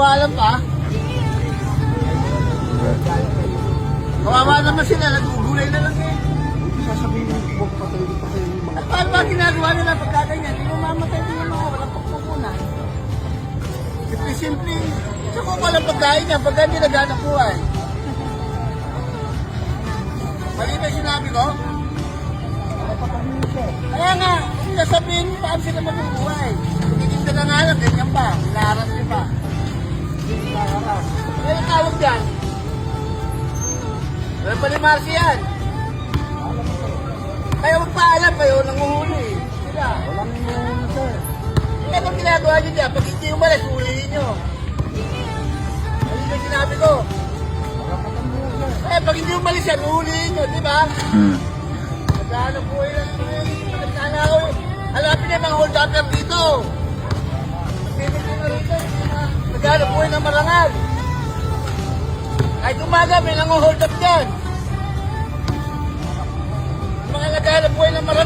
Alam pa? Kawawa naman sila, nagugulay na lang eh. Sasabihin mo kung patay yung mga... At paano ba ginagawa nila pagkaganyan? Hindi mo mamatay din yung mga walang pagkukunan. Simple-simple. Sa kung walang pagkain niya, pagka hindi naghanap buhay. Mali ba yung sinabi ko? Kaya nga, kung nasabihin mo paano sila mabubuhay. Titinda ka nga lang, ganyan pa. Hinaharap niyo pa. Hinaharap. Ano yung tawag dyan? Ano pa ni Marcy yan? Kaya magpaalam kayo, nanguhuli. Sila. Walang yung sir. Kaya pag ginagawa nyo dyan, pag hindi umalis, huliin nyo. Ano yung sinabi ko? Kaya pag hindi umalis yan, huliin nyo, di ba? Naghahanap po yun. Hanapin niya mga hold upper dito. Naghahanap po yun ng marangal. Kahit umaga, may nang hold up dyan. Mga naghahanap po yun ng marangal.